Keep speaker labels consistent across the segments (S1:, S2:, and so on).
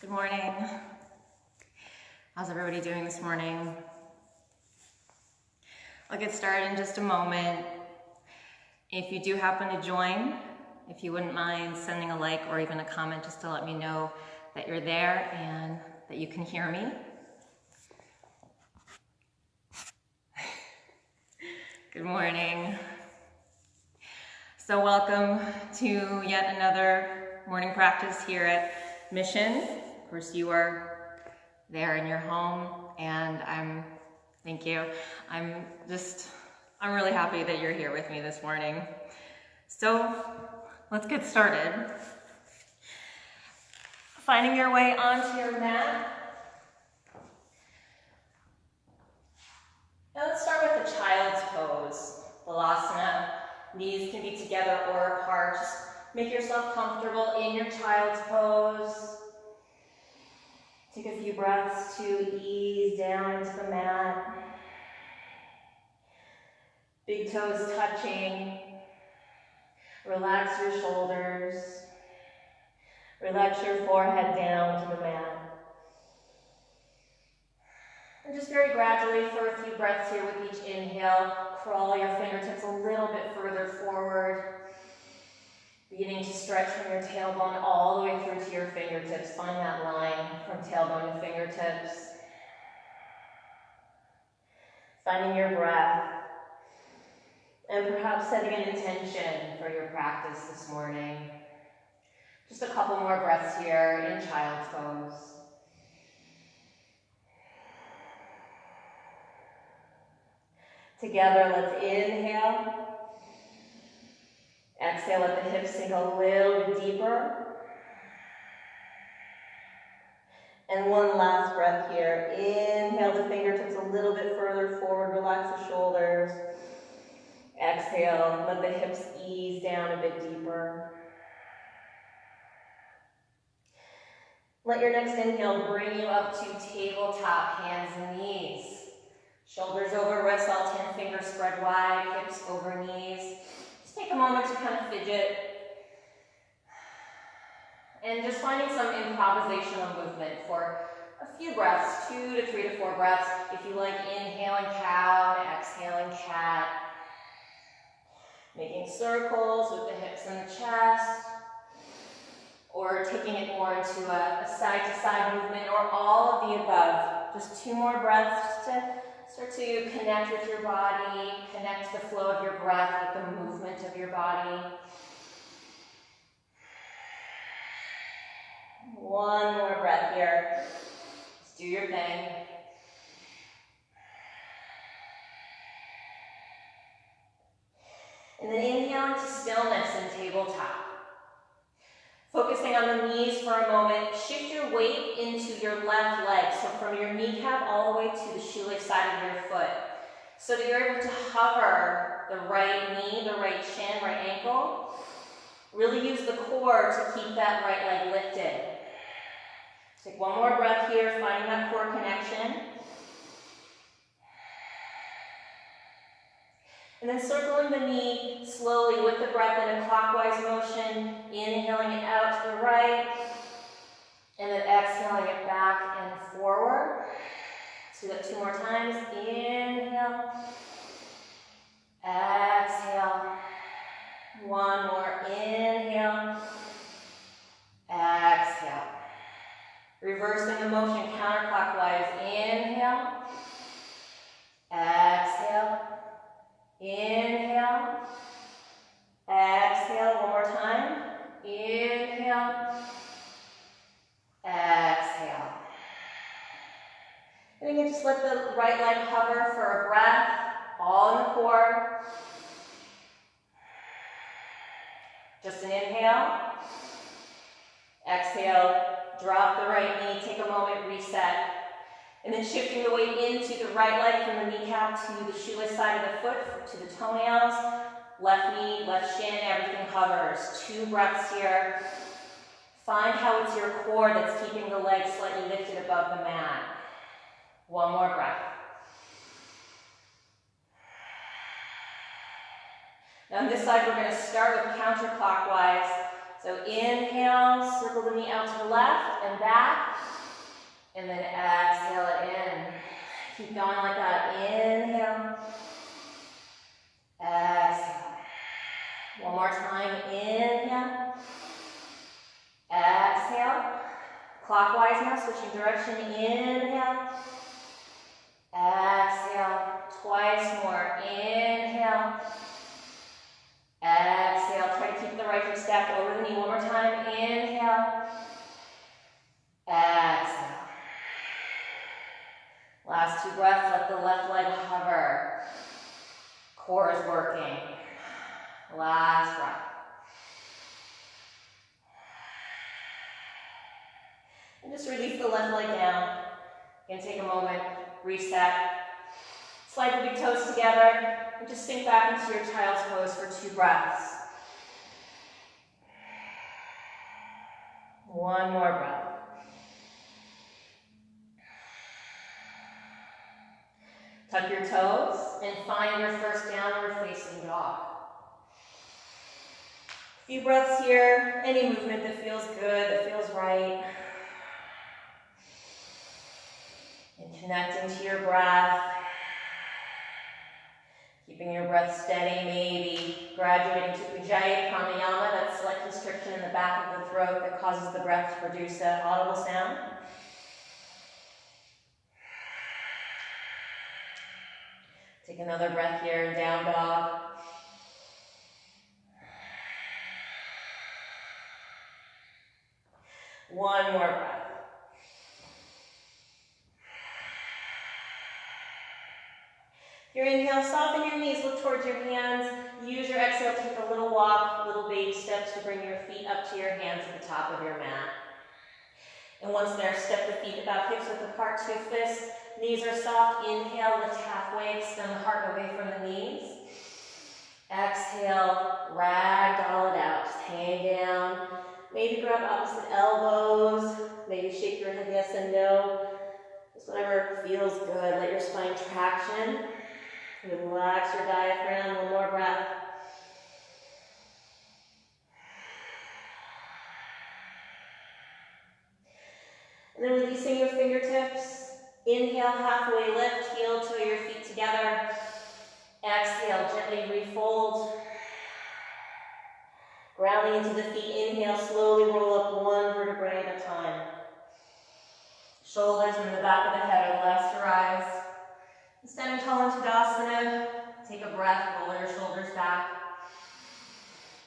S1: Good morning. How's everybody doing this morning? I'll get started in just a moment. If you do happen to join, if you wouldn't mind sending a like or even a comment just to let me know that you're there and that you can hear me. Good morning. So welcome to yet another morning practice here at Mission. Of course, you are there in your home, and thank you. I'm really happy that you're here with me this morning. So let's get started. Finding your way onto your mat. Now let's start with the child's pose, Balasana. Knees can be together or apart. Just make yourself comfortable in your child's pose. Take a few breaths to ease down into the mat. Big toes touching. Relax your shoulders. Relax your forehead down to the mat. And just very gradually, for a few breaths here with each inhale, crawl your fingertips a little bit further forward. Beginning to stretch from your tailbone all the way through to your fingertips. Find that line from tailbone to fingertips. Finding your breath. And perhaps setting an intention for your practice this morning. Just a couple more breaths here in child's pose. Together, let's inhale. Exhale, let the hips sink a little bit deeper. And one last breath here. Inhale the fingertips a little bit further forward. Relax the shoulders. Exhale, let the hips ease down a bit deeper. Let your next inhale bring you up to tabletop, hands and knees. Shoulders over wrists, all 10 fingers spread wide, hips over knees. Just take a moment to kind of fidget. And just finding some improvisational movement for a few breaths, 2 to 3 to 4 breaths. If you like, inhaling cow, exhaling cat. Making circles with the hips and the chest. Or taking it more into a side-to-side movement, or all of the above. Just 2 more breaths to start to connect with your body, connect the flow of your breath with the movement of your body. One more breath here. Just do your thing. And then inhale into stillness and tabletop. Focusing on the knees for a moment, shift your weight into your left leg. So from your kneecap all the way to the shoelace side of your foot. So that you're able to hover the right knee, the right shin, right ankle. Really use the core to keep that right leg lifted. Take one more breath here, finding that core connection. And then circling the knee slowly with the breath in a clockwise motion, inhaling it out to the right, and then exhaling it back and forward. Let's do that 2 more times. Inhale, exhale. One more, inhale, exhale. Reversing the motion counterclockwise. Inhale, exhale. Inhale, exhale, one more time. Inhale, exhale. And again, just let the right leg hover for a breath, all in the core. Just an inhale. Exhale, drop the right knee, take a moment, reset. And then shifting the weight into the right leg from the kneecap to the shoelace side of the foot, to the toenails. Left knee, left shin, everything hovers. 2 breaths here. Find how it's your core that's keeping the legs slightly lifted above the mat. One more breath. Now on this side, we're going to start with counterclockwise. So inhale, circle the knee out to the left and back. And then exhale it in. Keep going like that. Inhale. Exhale. One more time. Inhale. Exhale. Clockwise now, switching direction. Inhale. Exhale. Twice more. Inhale. Exhale. Try to keep the right hip stacked over the knee. One more time. Inhale. Exhale. Last two breaths. Let the left leg hover. Core is working. Last breath. And just release the left leg down. Again, take a moment, reset. Slide the big toes together, and just sink back into your child's pose for 2 breaths. One more breath. Tuck your toes and find your first downward facing dog. A few breaths here, any movement that feels good, that feels right. And connecting to your breath. Keeping your breath steady, maybe graduating to Ujjayi Pranayama, that slight constriction in the back of the throat that causes the breath to produce that audible sound. Take another breath here in down dog. One more breath. Your inhale, soften your knees, look towards your hands. Use your exhale, take a little walk, little baby steps to bring your feet up to your hands at the top of your mat. And once there, step the feet about hips width apart, 2 fists. Knees are soft. Inhale, lift halfway, extend the heart away from the knees. Exhale, ragdoll it out. Just hang down. Maybe grab opposite elbows. Maybe shake your head yes and no. Just whatever feels good. Let your spine traction. Relax your diaphragm. One more breath. And then releasing your fingertips. Inhale, halfway lift, heel toe your feet together. Exhale, gently refold. Grounding into the feet. Inhale, slowly roll up 1 vertebrae at a time. Shoulders in the back of the head are left to rise. Standing tall in Tadasana. Take a breath, roll your shoulders back.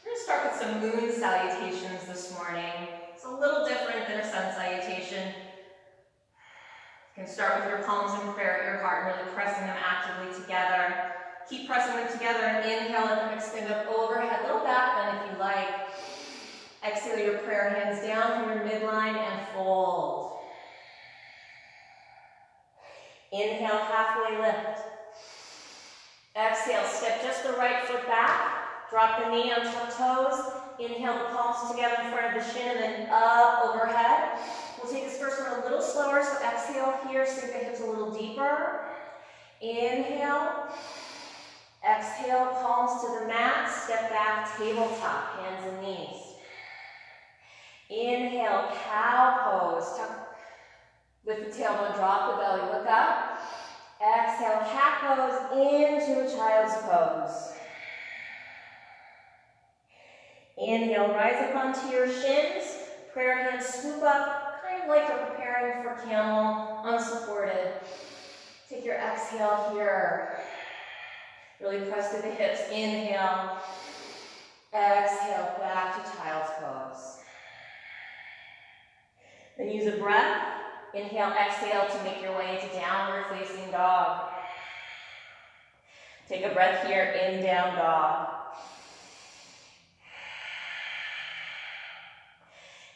S1: We're going to start with some moon salutations this morning. It's a little different than a sun salutation. You can start with your palms in prayer at your heart, really pressing them actively together. Keep pressing them together and inhale, let them extend up overhead, little back bend if you like. Exhale your prayer hands down from your midline and fold. Inhale, halfway lift. Exhale, step just the right foot back. Drop the knee on tuck toes. Inhale the palms together in front of the shin and then up overhead. We'll take this first one a little slower, so exhale here, sink the hips a little deeper. Inhale. Exhale, palms to the mat, step back, tabletop, hands and knees. Inhale, cow pose, tuck with the tailbone, drop the belly, look up. Exhale, cat pose into a child's pose. Inhale, rise up onto your shins, prayer hands swoop up, kind of like you're preparing for camel, unsupported. Take your exhale here. Really press to the hips. Inhale. Exhale, back to child's pose. Then use a breath. Inhale, exhale to make your way into downward facing dog. Take a breath here in down dog.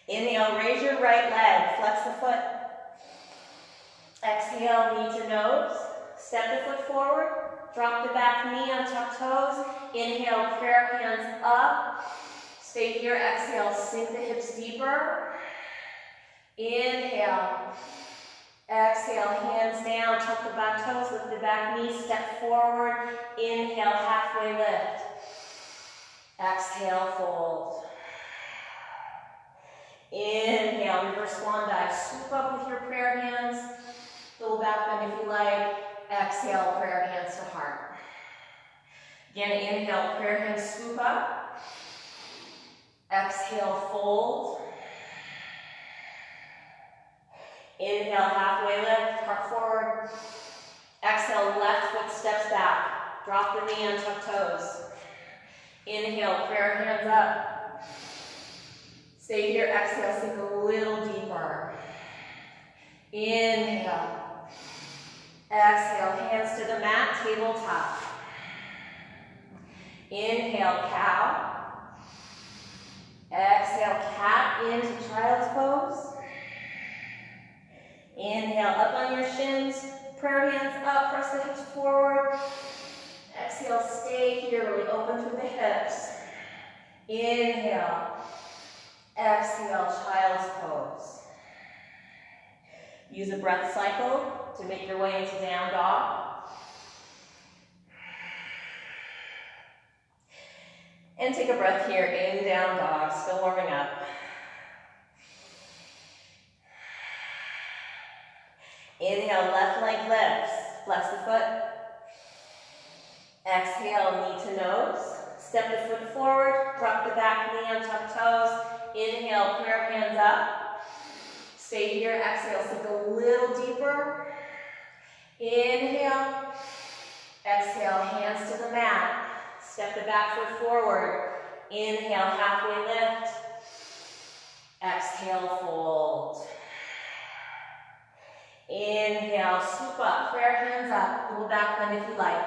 S1: Inhale, raise your right leg, flex the foot. Exhale, knee to nose. Step the foot forward. Drop the back knee on tuck toes. Inhale, prayer hands up. Stay here, exhale, sink the hips deeper. Inhale. Exhale, hands down, tuck the back toes, lift the back knee, step forward. Inhale, halfway lift. Exhale, fold. Inhale, reverse swan dive. Swoop up with your prayer hands. Little back bend if you like. Exhale, prayer hands to heart. Again, inhale, prayer hands swoop up. Exhale, fold. Inhale, halfway lift, heart forward. Exhale, left foot steps back. Drop the knee, untuck toes. Inhale, prayer hands up. Stay here, exhale, sink a little deeper. Inhale. Exhale, hands to the mat, tabletop. Inhale, cow. Exhale, cat into child's pose. Inhale, up on your shins. Prayer hands up, press the hips forward. Exhale, stay here, really open through the hips. Inhale. Exhale, child's pose. Use a breath cycle to make your way into down dog. And take a breath here in down dog, still warming up. Inhale, left leg lifts, flex the foot. Exhale, knee to nose. Step the foot forward, drop the back knee, untuck toes. Inhale, prayer hands up. Stay here, exhale, sink a little deeper. Inhale. Exhale, hands to the mat. Step the back foot forward. Inhale, halfway lift. Exhale, fold. Inhale, swoop up, prayer hands up. Little back bend if you like.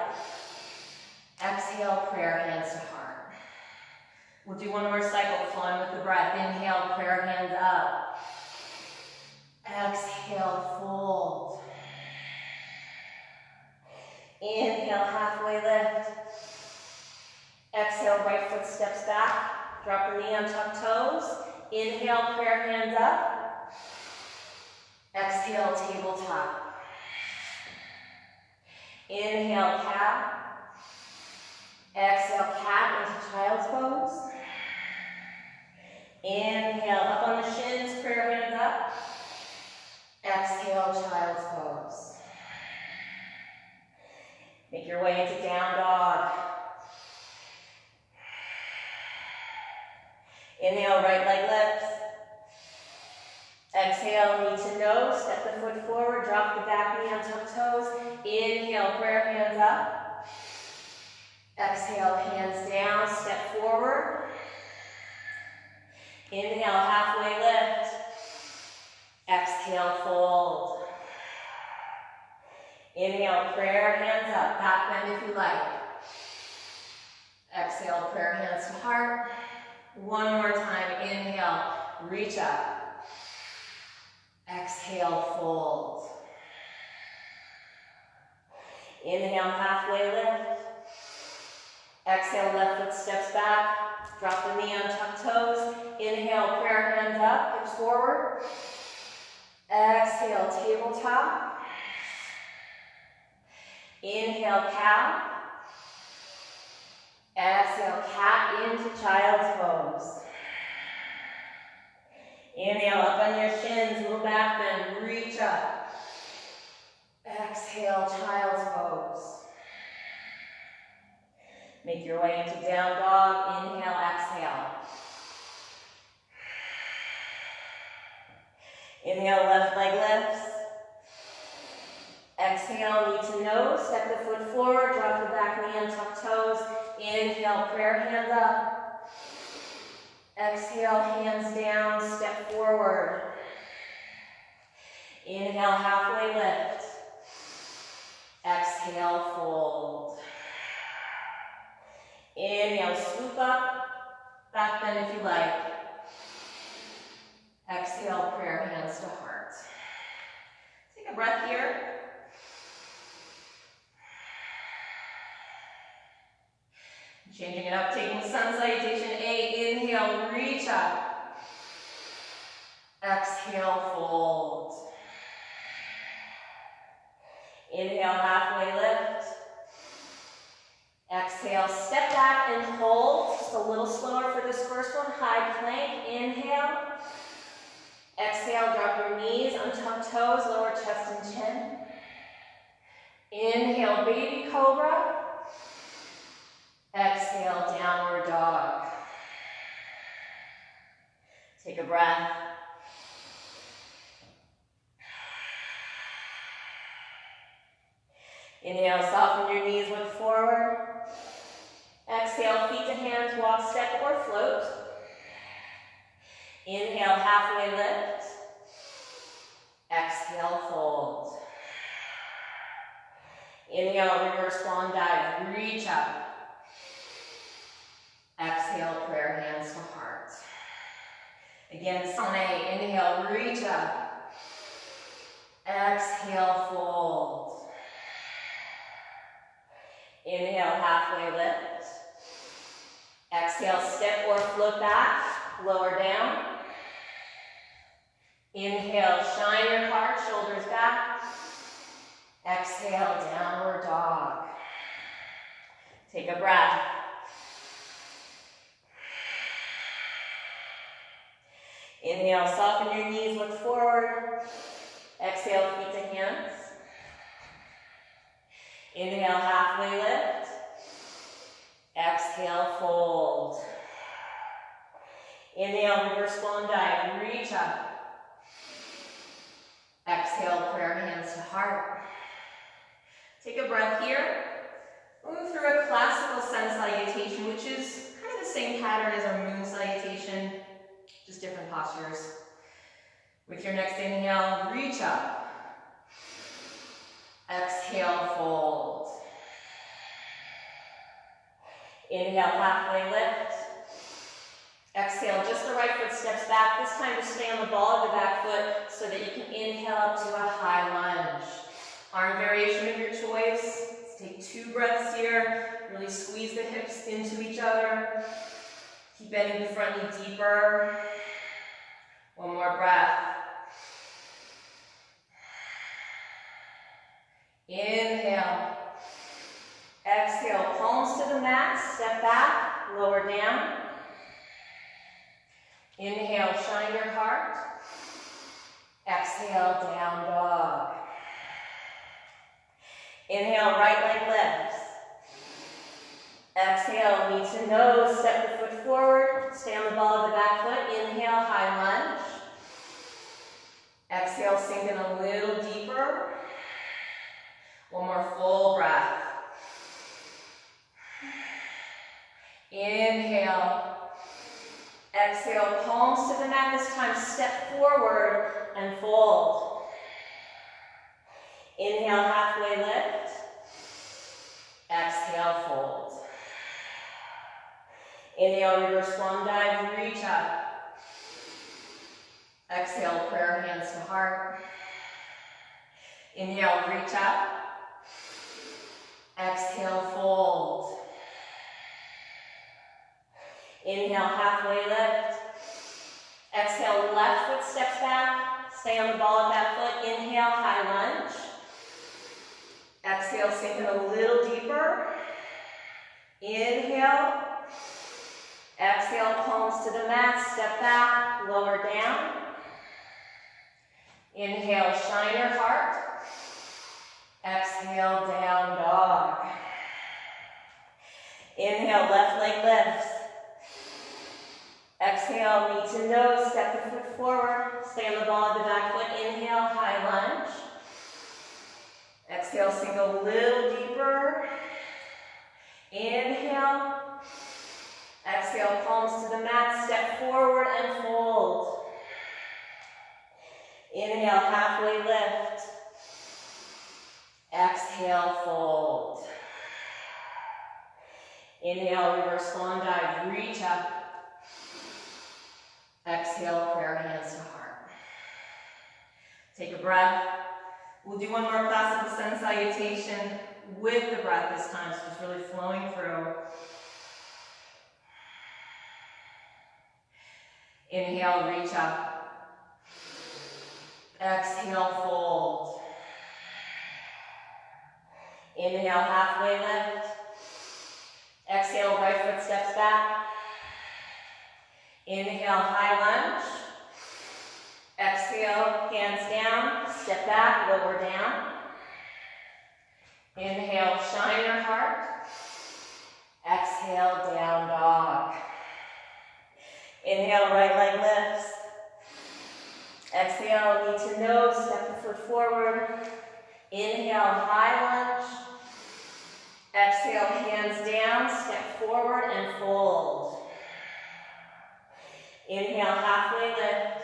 S1: Exhale, prayer hands to heart. We'll do one more cycle, flowing with the breath. Inhale, prayer hands up. Exhale, fold. Inhale, halfway lift. Exhale, right foot steps back. Drop the knee, untuck toes. Inhale, prayer hands up. Exhale, tabletop. Inhale, cat. Exhale, cat into child's pose. Inhale, up on the shins, prayer hands up. Exhale, child's pose. Make your way into down dog. Inhale, right leg lifts. Exhale, knee to nose, step the foot forward, drop the back knee, untuck toes. Inhale, prayer hands up. Exhale, hands down, step forward. Inhale, halfway lift. Exhale, fold. Inhale, prayer hands up, back bend if you like. Exhale, prayer hands to heart. One more time, inhale, reach up. Exhale, fold. Inhale, halfway lift. Exhale, left foot steps back. Drop the knee, untuck toes. Inhale, prayer hands up, hips forward. Exhale, tabletop. Inhale, cow. Exhale, cat into child's pose. Inhale, up on your shins, little back bend, reach up. Exhale, child's pose. Make your way into down dog, inhale, exhale. Inhale, left leg lifts. Exhale, knee to nose, step the foot forward, drop the back knee, untuck toes. Inhale, prayer hands up. Exhale, hands down, step forward. Inhale, halfway lift. Exhale, fold. Inhale, swoop up, back bend if you like. Exhale, prayer hands to heart. Take a breath here. Changing it up, taking sun salutation A. Inhale, reach up. Exhale, fold. Inhale, halfway lift. Exhale, step back and hold. Just a little slower for this first one. High plank, inhale. Exhale, drop your knees, untuck toes, lower chest and chin. Inhale, baby cobra. Exhale, downward dog. Take a breath. Inhale, soften your knees, look forward. Exhale, feet to hands, walk, step, or float. Inhale, halfway lift. Exhale, fold. Inhale, reverse swan dive, reach up. Exhale, prayer hands to heart. Again, Sane, inhale, reach up. Exhale, fold. Inhale, halfway lift. Exhale, step or float back, lower down. Inhale, shine your heart, shoulders back. Exhale, downward dog. Take a breath. Inhale, soften your knees, look forward. Exhale, feet to hands. Inhale, halfway lift. Exhale, fold. Inhale, reverse swan dive, reach up. Exhale, prayer hands to heart. Take a breath here. Move through a classical sun salutation, which is kind of the same pattern as our moon salutation, just different postures. With your next inhale, reach up. Exhale, fold. Inhale, halfway lift. Exhale, just the right foot steps back. This time to stay on the ball of the back foot so that you can inhale up to a high lunge. Arm variation of your choice. Let's take 2 breaths here. Really squeeze the hips into each other. Keep bending the front knee deeper. One more breath. Inhale. Exhale, palms to the mat, step back, lower down. Inhale, shine your heart. Exhale, down dog. Inhale, right leg lifts. Exhale, knee to nose, step the foot forward, stay on the ball of the back foot. Inhale, high lunge. Exhale, sink in a little deeper. One more full breath. Inhale. Exhale, palms to the mat. This time, step forward and fold. Inhale, halfway lift. Exhale, fold. Inhale, reverse swan dive, reach up. Exhale, prayer hands to heart. Inhale, reach up. Exhale, fold. Inhale, halfway lift. Exhale, left foot steps back. Stay on the ball of that foot. Inhale, high lunge. Exhale, sink in a little deeper. Inhale. Exhale, palms to the mat. Step back, lower down. Inhale, shine your heart. Exhale, down dog. Inhale, left leg lifts. Exhale, knee to nose, step the foot forward, stay on the ball of the back foot. Inhale, high lunge. Exhale, sink a little deeper. Inhale. Exhale, palms to the mat, step forward and fold. Inhale, halfway lift. Exhale, fold. Inhale, reverse swan dive, reach up. Exhale, prayer hands to heart. Take a breath. We'll do one more classical sun salutation with the breath this time, so it's really flowing through. Inhale, reach up. Exhale, fold. Inhale, halfway lift. Exhale, right foot steps back. Inhale, high lunge. Exhale, hands down, step back, lower down. Inhale, shine your heart. Exhale, down dog. Inhale, right leg lifts. Exhale, knee to nose, step the foot forward. Inhale, high lunge. Exhale, hands down, step forward and fold. Inhale, halfway lift.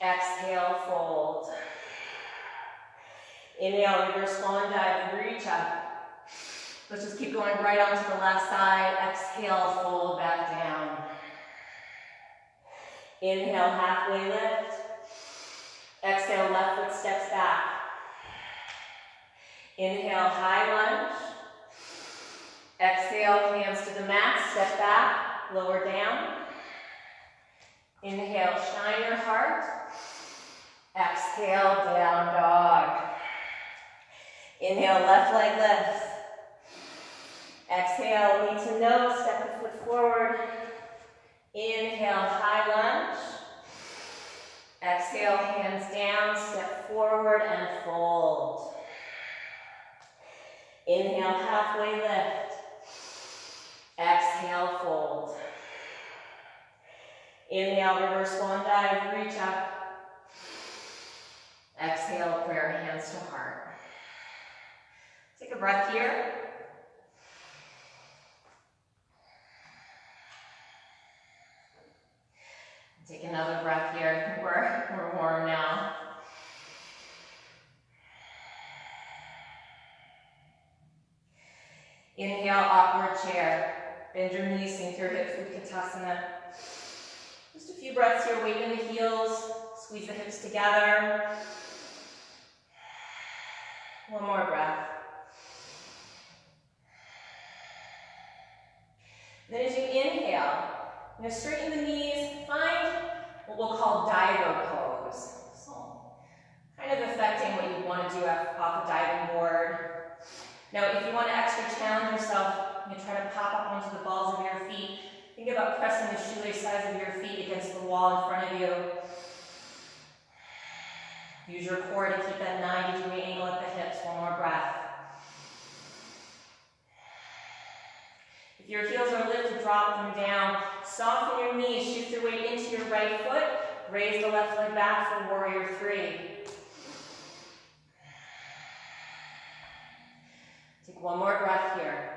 S1: Exhale, fold. Inhale, reverse swan dive, reach up. Let's just keep going right onto the left side. Exhale, fold back down. Inhale, halfway lift. Exhale, left foot steps back. Inhale, high lunge. Exhale, hands to the mat, step back, lower down. Inhale, shine your heart. Exhale, down dog. Inhale, left leg lifts. Exhale, knee to nose, step the foot forward. Inhale, high lunge. Exhale, hands down, step forward and fold. Inhale, halfway lift. Exhale, fold. Inhale, reverse swan dive, reach up. Exhale, prayer hands to heart. Take a breath here. Take another breath here. I think we're warm now. Inhale, awkward chair. Bend your knees, sink your hips, Utkatasana. Just a few breaths here, weight in the heels, squeeze the hips together. One more breath. Then as you inhale, you're going to straighten the knees, find what we'll call diver pose. So, kind of affecting what you want to do off a diving board. Now, if you want to extra challenge yourself, you try to pop up onto the balls of your feet. Think about pressing the shoelace sides of your feet against the wall in front of you. Use your core to keep that 90-degree angle at the hips. One more breath. If your heels are lifted, drop them down. Soften your knees, shift your weight into your right foot. Raise the left leg back for warrior three. Take one more breath here.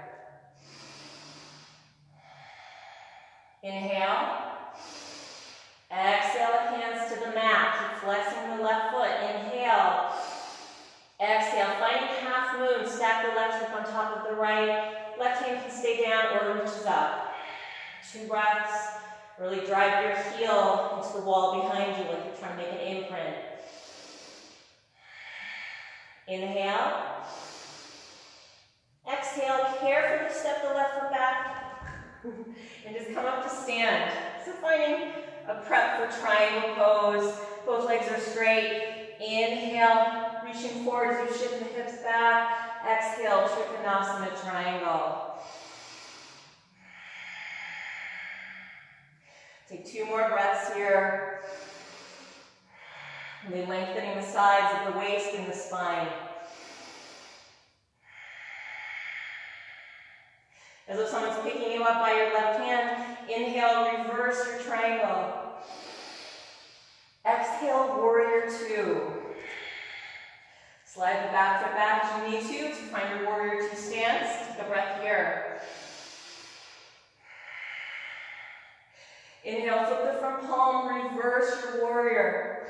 S1: Inhale. Exhale, hands to the mat. Keep flexing the left foot. Inhale. Exhale, finding half moon. Stack the left hip on top of the right. Left hand can stay down or reaches up. 2 breaths. Really drive your heel into the wall behind you like you're trying to make an imprint. Inhale. Exhale, carefully step the left foot back. And just come up to stand. So finding a prep for triangle pose. Both legs are straight. Inhale, reaching forward as you shift the hips back. Exhale, Trikonasana triangle. Take 2 more breaths here. And then lengthening the sides of the waist and the spine. As if someone's picking you up by your left hand, inhale, reverse your triangle. Exhale, warrior 2. Slide the back foot back as you need to find your warrior 2 stance. Take a breath here. Inhale, flip the front palm, reverse your warrior.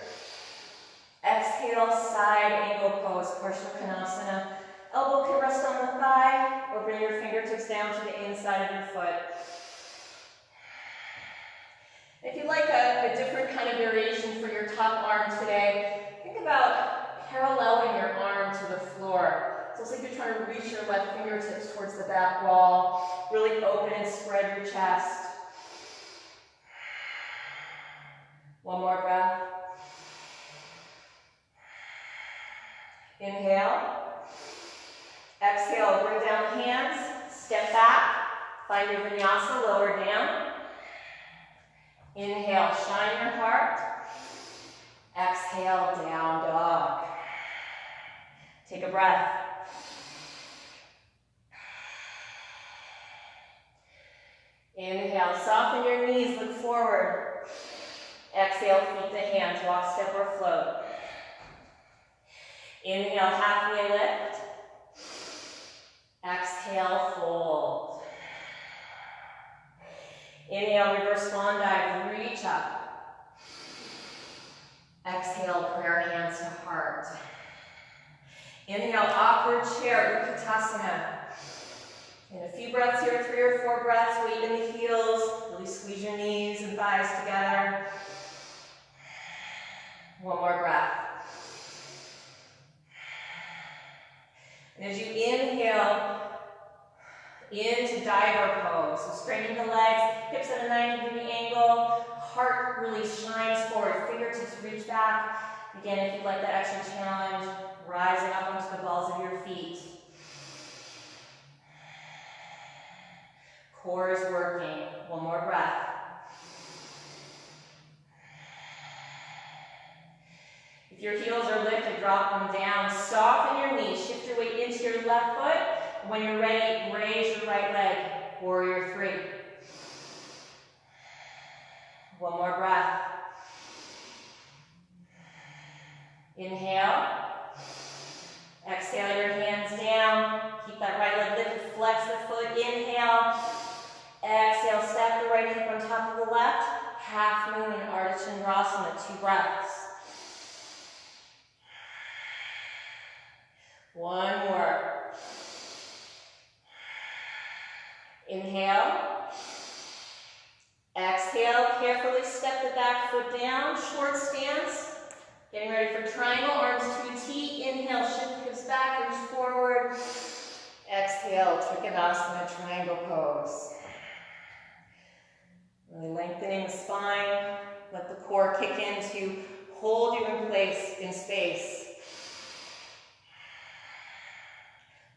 S1: Exhale, side angle pose, partial Konasana. Elbow can rest on the thigh, or bring your fingertips down to the inside of your foot. If you'd like a different kind of variation for your top arm today, think about paralleling your arm to the floor. So it's like you're trying to reach your left fingertips towards the back wall. Really open and spread your chest. One more breath. Inhale. Exhale, bring down the hands, step back, find your vinyasa, lower down. Inhale, shine your heart. Exhale, down dog. Take a breath. Inhale, soften your knees, look forward. Exhale, feet to hands, walk, step, or float. Inhale, halfway lift. Exhale, fold. Inhale, reverse swan dive, reach up. Exhale, prayer hands to heart. Inhale, awkward chair, Utkatasana. And a few breaths here, 3 or 4 breaths, weight in the heels, really squeeze your knees and thighs together. One more breath. And as you inhale into diver pose, so straighten the legs, hips at a 90-degree angle, heart really shines forward, fingertips reach back. Again, if you'd like that extra challenge, rising up onto the balls of your feet. Core is working. One more breath. If your heels are lifted, drop them down. Soften your knees. Shift your weight into your left foot. When you're ready, raise your right leg. Warrior 3. One more breath. Inhale. Exhale your hands down. Keep that right leg lifted. Flex the foot. Inhale. Exhale. Step the right hip on top of the left. Half moon and Ardha Chandrasana. 2 breaths. One more. Inhale. Exhale. Carefully step the back foot down. Short stance. Getting ready for triangle. Arms to a T. Inhale. Shift hips back. Reach forward. Exhale. Trikonasana. Triangle pose. Really lengthening the spine. Let the core kick in to hold you in place in space.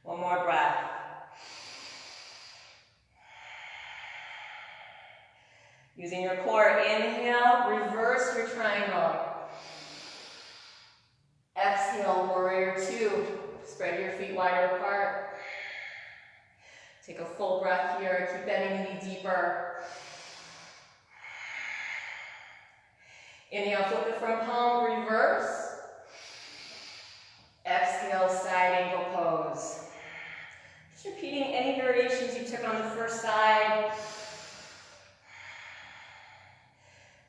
S1: One more breath. Using your core, inhale, reverse your triangle. Exhale, warrior 2. Spread your feet wider apart. Take a full breath here. Keep bending the knee deeper. Inhale, flip the front palm, reverse. Exhale, side angle pose. Just repeating any variations you took on the first side.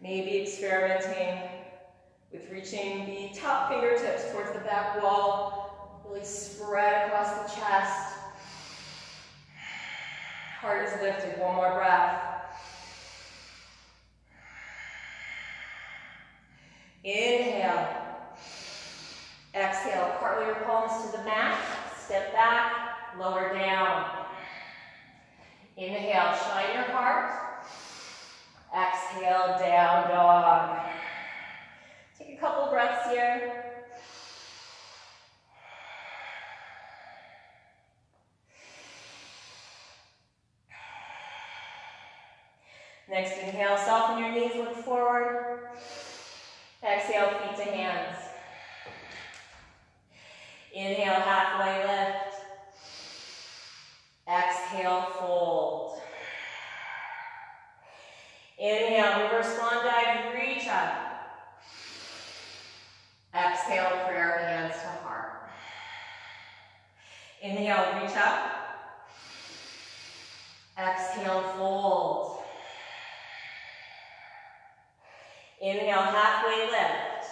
S1: Maybe experimenting with reaching the top fingertips towards the back wall. Really spread across the chest. Heart is lifted. One more breath. Inhale. Exhale. Cartwheel your palms to the mat. Step back. Lower down. Inhale, shine your heart. Exhale, down dog. Take a couple breaths here. Next inhale, soften your knees, look forward. Exhale, feet to hands. Inhale, halfway lift. Exhale, fold. Inhale, reverse swan dive, reach up. Exhale, prayer hands to heart. Inhale, reach up. Exhale, fold. Inhale, halfway lift.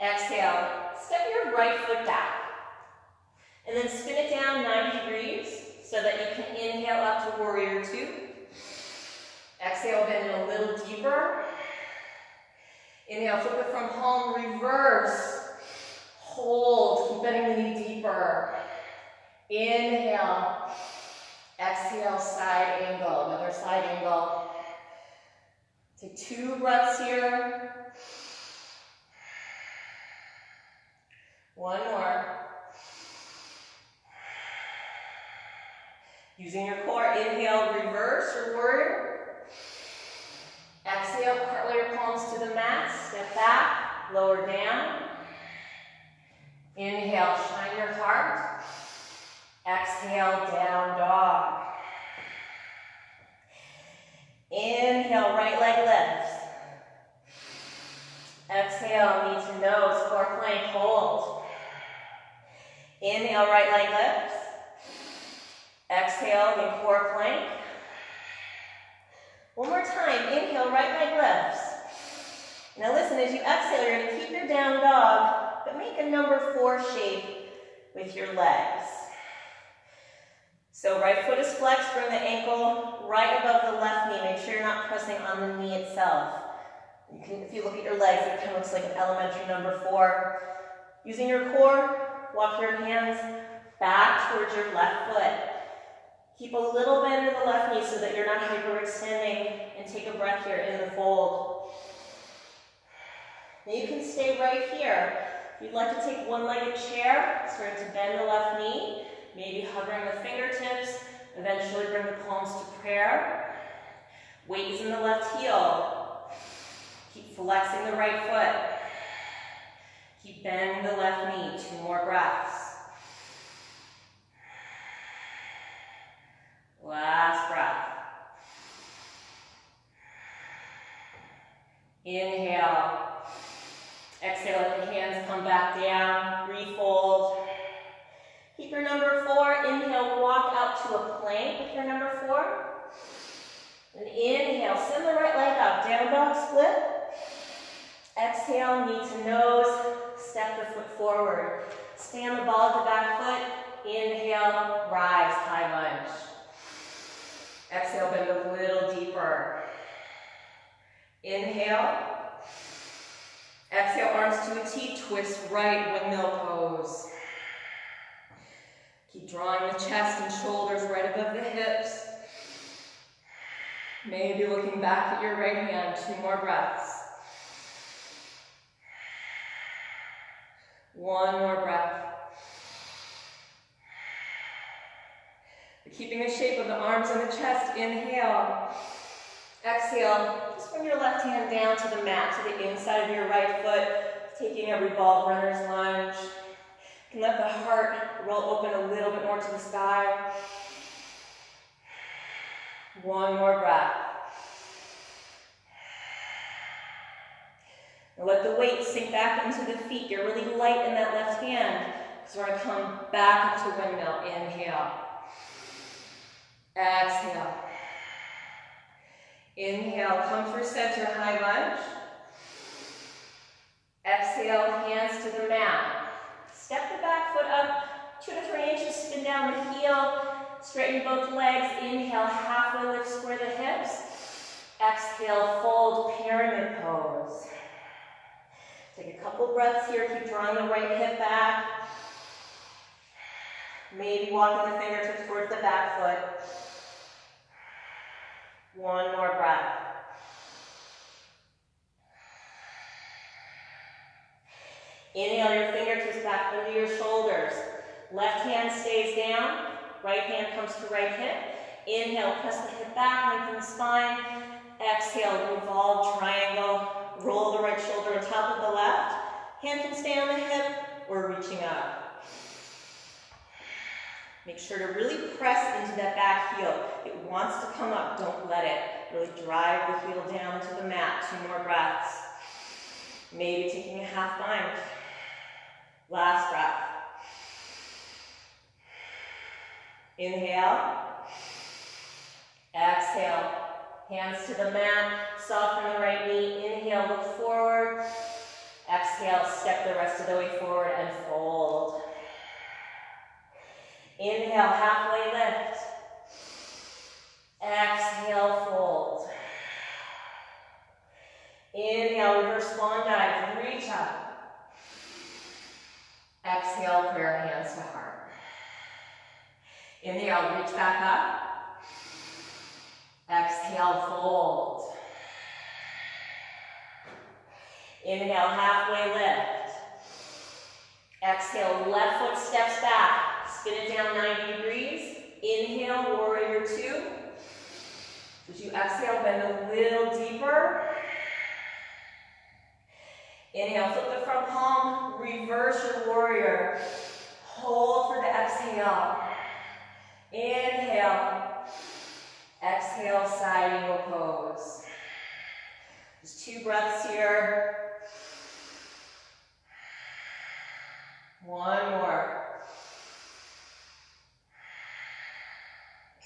S1: Exhale, step your right foot back. And then spin it down 90 degrees so that you can inhale up to warrior 2. Exhale, bend it a little deeper. Inhale, flip it from palm, reverse. Hold, keep bending the knee deeper. Inhale. Exhale, side angle, another side angle. Take 2 breaths here. One more. Using your core, inhale, reverse your warrior. Exhale, cartwheel your palms to the mat, step back, lower down. Inhale, shine your heart. Exhale, down dog. Inhale, right leg lifts. Exhale, knee to nose, core plank, hold. Inhale, right leg lifts. Exhale, in core plank. One more time, inhale, right leg lifts. Now listen, as you exhale, you're going to keep your down dog, but make a number 4 shape with your legs. So right foot is flexed, bring the ankle right above the left knee. Make sure you're not pressing on the knee itself. You can, if you look at your legs, it kind of looks like an elementary number 4. Using your core, walk your hands back towards your left foot. Keep a little bend in the left knee so that you're not hyperextending, and take a breath here in the fold. Now you can stay right here. If you'd like to take one-legged chair, starting to bend the left knee, maybe hovering the fingertips, eventually bring the palms to prayer. Weight is in the left heel. Keep flexing the right foot. Keep bending the left knee. 2 more breaths. Last breath. Inhale. Exhale, let the hands come back down. Refold. Keep your number 4. Inhale, walk out to a plank with your number 4. And inhale, send the right leg up. Down dog split. Exhale, knee to nose. Step the foot forward. Stay on the ball of the back foot. Inhale, rise, high lunge. Exhale, bend a little deeper. Inhale. Exhale, arms to a T, twist right, windmill pose. Keep drawing the chest and shoulders right above the hips. Maybe looking back at your right hand. 2 more breaths. 1 more breath. Keeping the shape of the arms and the chest, inhale. Exhale, just bring your left hand down to the mat, to the inside of your right foot, taking a revolved runner's lunge. You can let the heart roll open a little bit more to the sky. 1 more breath. Now let the weight sink back into the feet. You're really light in that left hand. So we're going to come back up to windmill. Inhale. Exhale. Inhale, come through center, high lunge. Exhale, hands to the mat. Step the back foot up 2 to 3 inches, spin down the heel, straighten both legs. Inhale, halfway lift, square the hips. Exhale, fold, pyramid pose. Take a couple breaths here, keep drawing the right hip back. Maybe walking the fingertips towards the back foot. 1 more breath. Inhale your fingertips back under your shoulders. Left hand stays down, right hand comes to right hip. Inhale, press the hip back, lengthen the spine. Exhale, revolve, triangle, roll the right shoulder on top of the left. Hand can stay on the hip or reaching up. Make sure to really press into that back heel. It wants to come up, don't let it. Really drive the heel down to the mat. 2 more breaths. Maybe taking a half bind. Last breath. Inhale. Exhale. Hands to the mat. Soften the right knee. Inhale, look forward. Exhale, step the rest of the way forward and fold. Inhale, halfway lift. Exhale, fold. Inhale, reverse swan dive, reach up. Exhale, prayer hands to heart. Inhale, reach back up. Exhale, fold. Inhale, halfway lift. Exhale, left foot steps back. Spin it down 90 degrees. Inhale, warrior 2. As you exhale, bend a little deeper. Inhale, flip the front palm, reverse your warrior. Hold for the exhale. Inhale. Exhale, side eagle pose. Just 2 breaths here. 1 more.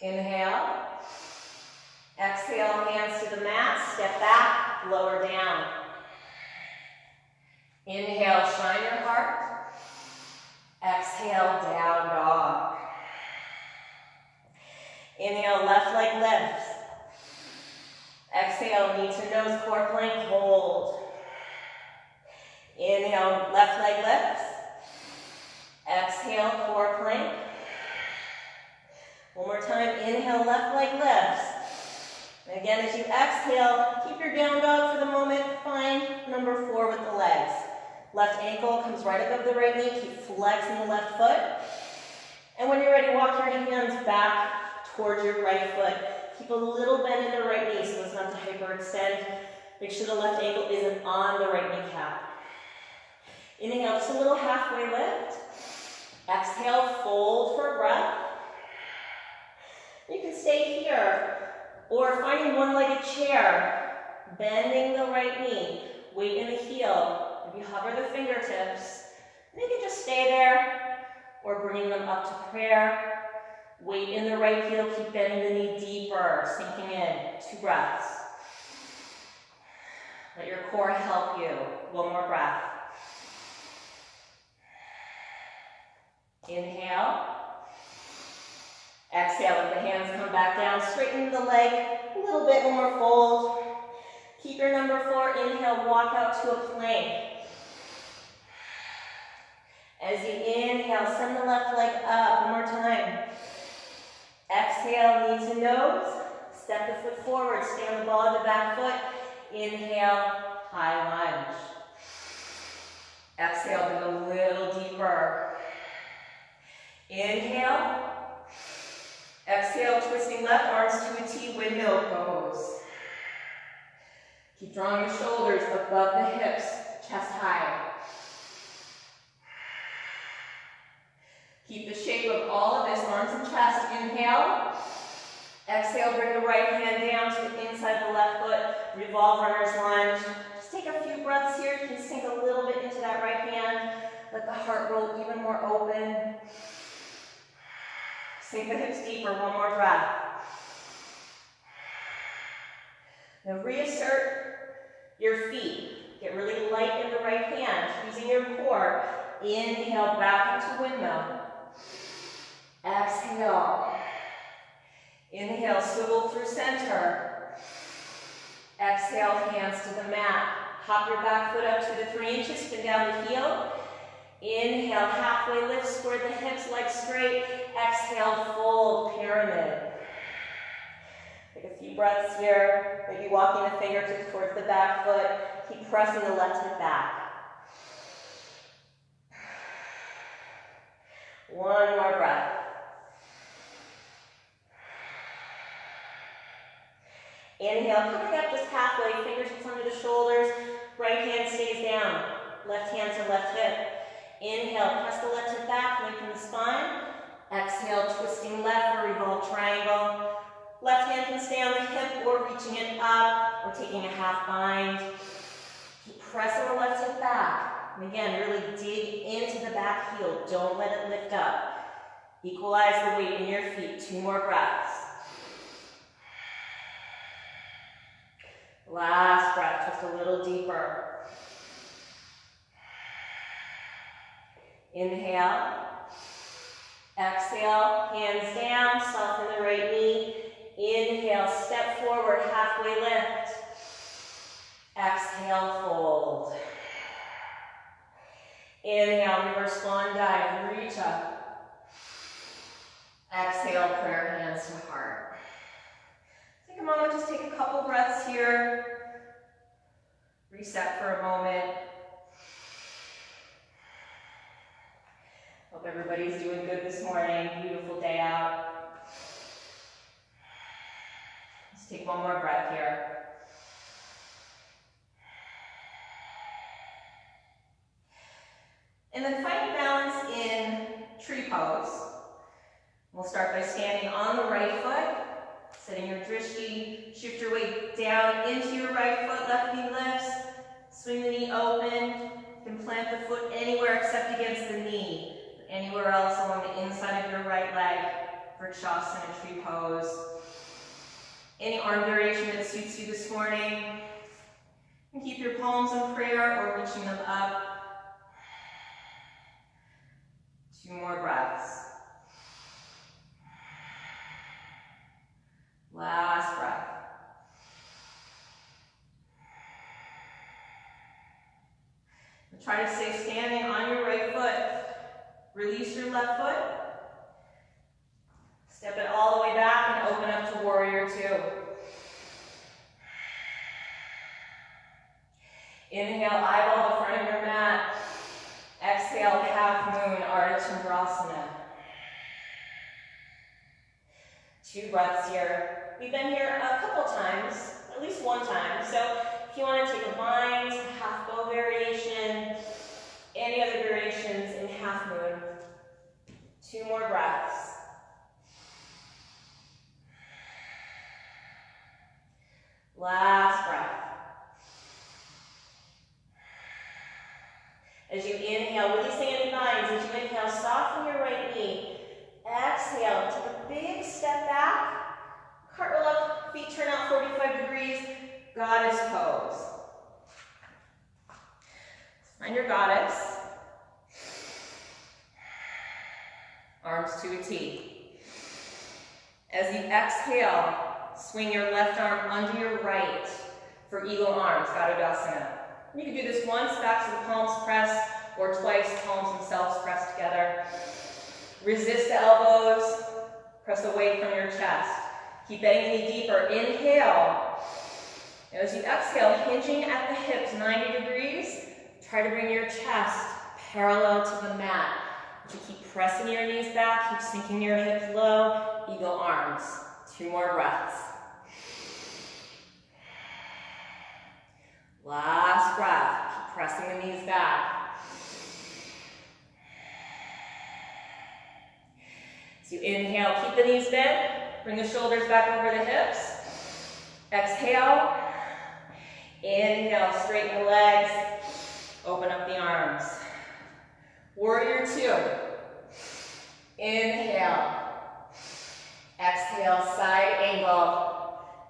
S1: Inhale. Exhale, hands to the mat, step back, lower down. Inhale, shine your heart. Exhale, down dog. Inhale, left leg lifts. Exhale, knee to nose, core plank, hold. Inhale, left leg lifts. Exhale, core plank. One more time, inhale, left leg lifts. And again, as you exhale, keep your down dog for the moment. Find number 4 with the legs. Left ankle comes right above the right knee. Keep flexing the left foot. And when you're ready, walk your hands back towards your right foot. Keep a little bend in the right knee so as not to hyperextend. Make sure the left ankle isn't on the right kneecap. Inhale, just a little halfway lift. Exhale, fold for a breath. You can stay here, or finding one-legged chair, bending the right knee, weight in the heel. Maybe hover the fingertips. And you can just stay there, or bringing them up to prayer. Weight in the right heel, keep bending the knee deeper, sinking in. 2 breaths. Let your core help you. 1 more breath. Inhale. Exhale, let the hands come back down. Straighten the leg a little bit, 1 more fold. Keep your number 4. Inhale, walk out to a plank. As you inhale, send the left leg up. 1 more time. Exhale, knee to nose. Step the foot forward. Stay on the ball of the back foot. Inhale, high lunge. Exhale, bend a little deeper. Inhale. Exhale, twisting left arms to a T, windmill pose. Keep drawing your shoulders above the hips, chest high. Keep the shape of all of this, arms and chest. Inhale. Exhale, bring the right hand down to the inside the left foot. Revolve runner's lunge. Just take a few breaths here. You can sink a little bit into that right hand. Let the heart roll even more open. Sink the hips deeper. 1 more breath. Now reassert your feet. Get really light in the right hand, using your core. Inhale, back into windmill. Exhale. Inhale, swivel through center. Exhale, hands to the mat. Hop your back foot up to the 3 inches, spin down the heel. Inhale, halfway lift, square the hips, legs straight. Exhale, fold, pyramid. Take a few breaths here. Maybe walking the fingertips towards the back foot. Keep pressing the left hip back. 1 more breath. Inhale, coming up just halfway, fingertips under the shoulders. Right hand stays down. Left hand to left hip. Inhale, press the left hip back, lengthen the spine. Exhale, twisting left for revolve triangle. Left hand can stay on the hip or reaching it up or taking a half bind. Keep pressing the left hip back. And again, really dig into the back heel. Don't let it lift up. Equalize the weight in your feet. 2 more breaths. Last breath, just a little deeper. Inhale. Exhale, hands down, soften the right knee. Inhale, step forward, halfway lift. Exhale, fold. Inhale, reverse swan dive, reach up. Exhale, prayer hands to heart. Take a moment, just take a couple breaths here. Reset for a moment. Hope everybody's doing good this morning. Beautiful day out. Just Take one more breath here. And then find balance in tree pose. We'll start by standing on the right foot, setting your drishti, shift your weight down into your right foot, left knee lifts, swing the knee open, you can plant the foot anywhere except against the knee, anywhere else along the inside of your right leg for Vrikshasana tree pose. Any arm variation that suits you this morning. You can keep your palms in prayer or reaching them up. 2 more breaths. Last breath. And try to stay standing on your right foot. Release your left foot. Step it all the way back and open up to warrior 2. Inhale, eyeball the front of your mat. Exhale, half moon, Ardha Chandrasana. 2 breaths here. We've been here a couple times, at least one time. So if you want to take a bind, half bow variation, any other variations in half moon. 2 more breaths. Last breath. As you inhale, releasing any binds. As you inhale, soften your right knee. Exhale, take a big step back. Cartwheel up, feet turn out 45 degrees. Goddess pose. Find your goddess. Arms to a T. As you exhale, swing your left arm under your right for eagle arms, Goddardasana. You can do this once, back to the palms press, or twice, palms themselves pressed together. Resist the elbows, press away from your chest. Keep bending the knee deeper. Inhale. As you exhale, hinging at the hips 90 degrees, try to bring your chest parallel to the mat. As you keep pressing your knees back, keep sinking your hips low, eagle arms. 2 more breaths. Last breath, keep pressing the knees back. As you inhale, keep the knees bent, bring the shoulders back over the hips. Exhale, inhale, straighten the legs, open up the arms. Warrior 2, inhale, exhale, side angle.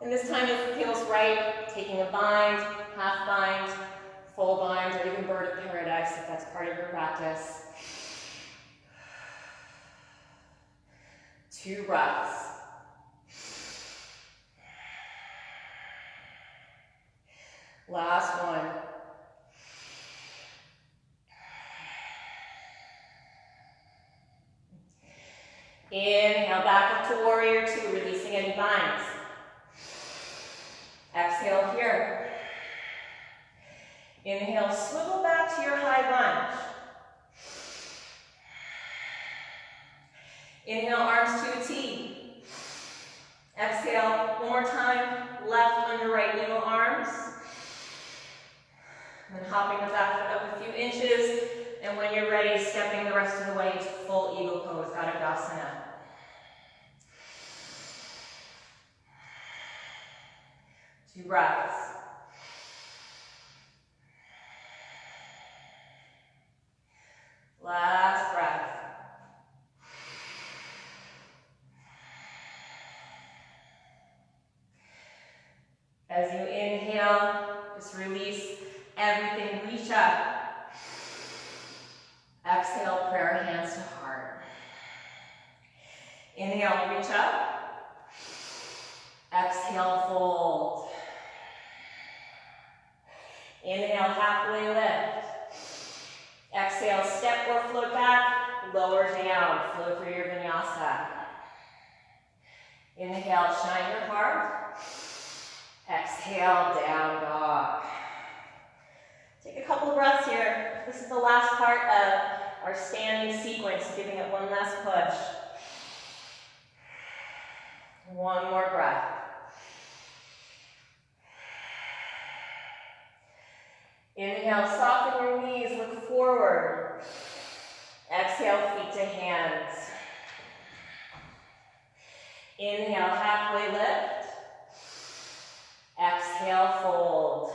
S1: And this time if it feels right, taking a bind, half bind, full bind, or even bird of paradise if that's part of your practice. 2 breaths. Last one. Inhale, back up to warrior 2, releasing any binds. Exhale here. Inhale, swivel back to your high lunge. Inhale, arms to a T. Exhale, one more time, left under right eagle arms. And then hopping the back foot up a few inches, and when you're ready, stepping the rest of the way into full eagle pose, Goddardasana. 2 breaths. Last breath. As you inhale, just release everything, reach up. Exhale, prayer hands to heart. Inhale, reach up. Exhale, fold. Inhale, halfway lift. Exhale, step or float back, lower down, flow through your vinyasa. Inhale, shine your heart. Exhale, down dog. Take a couple of breaths here. This is the last part of our standing sequence, giving it one last push. 1 more breath. Inhale, soften your knees, look forward. Exhale, feet to hands. Inhale, halfway lift. Exhale, fold.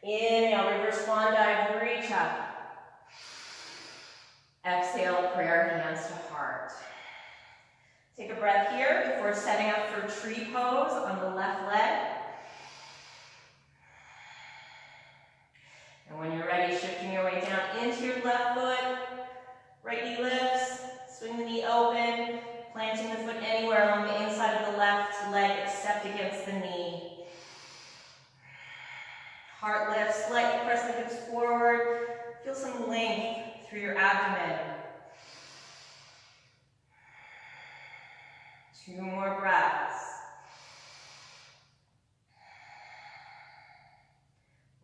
S1: Inhale, reverse swan dive, reach up. Exhale, prayer hands to heart. Take a breath here before setting up for tree pose on the left leg. And when you're ready, shifting your way down into your left foot. Right knee lifts, swing the knee open, planting the foot anywhere along the inside of the left leg except against the knee. Heart lifts, slightly press the hips forward. Feel some length through your abdomen. 2 more breaths.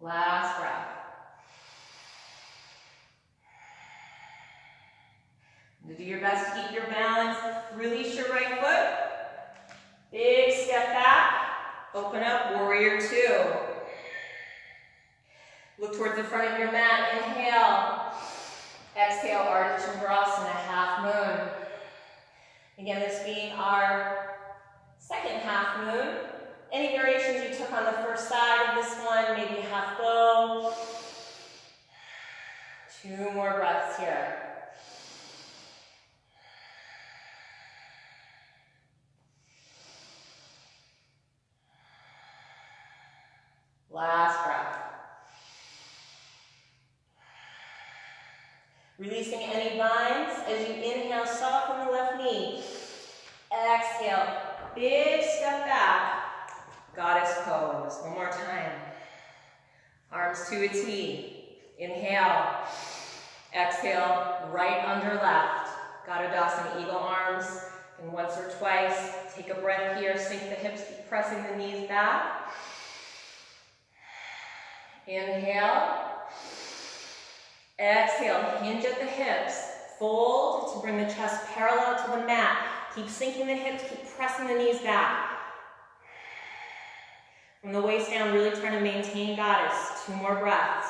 S1: Last breath. And do your best to keep your balance. Release your right foot. Big step back. Open up, warrior 2. Look towards the front of your mat. Inhale. Exhale, Ardha Chandrasana, half moon. Again, this being our second half moon. Any variations you took on the first side of this one, maybe half bow. 2 more breaths here. Last breath. Releasing any binds as you inhale, soften the left knee. Exhale, big step back, goddess pose. One more time. Arms to a T. Inhale. Exhale, right under left. Goddardasana, eagle arms. And once or twice, take a breath here, sink the hips, keep pressing the knees back. Inhale. Exhale, hinge at the hips. Fold to bring the chest parallel to the mat. Keep sinking the hips, keep pressing the knees back. From the waist down, really trying to maintain goddess. 2 more breaths.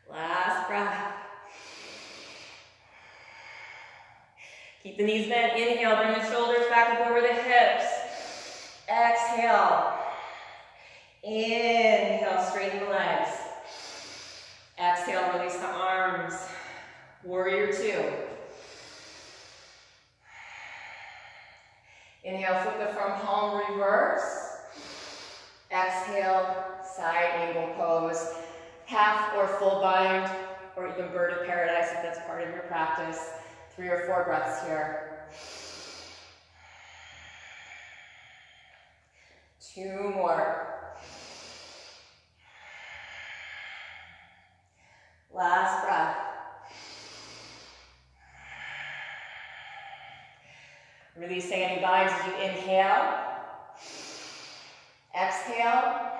S1: Last breath. Keep the knees bent. Inhale, bring the shoulders back up over the hips. Exhale. Inhale, straighten the legs. Exhale, release the arms. Warrior 2. Inhale, flip the front palm, reverse. Exhale, side angle pose. Half or full bind, or even bird of paradise if that's part of your practice. 3 or 4 breaths here. 2 more. Last breath. Releasing any binds as you inhale. Exhale.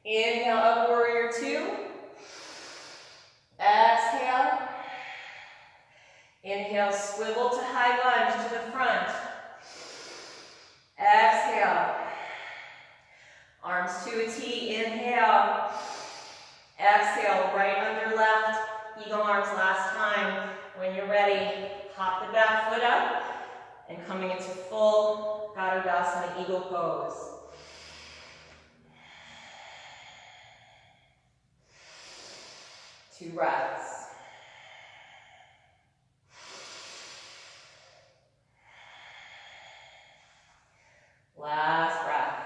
S1: Inhale, up warrior 2. Exhale. Inhale, swivel to high lunge to the front. Exhale. Arms to a T. Inhale. Exhale, right under left. Eagle arms last time. When you're ready, hop the back foot up and coming into full Goddardasana eagle pose. Two breaths. Last breath.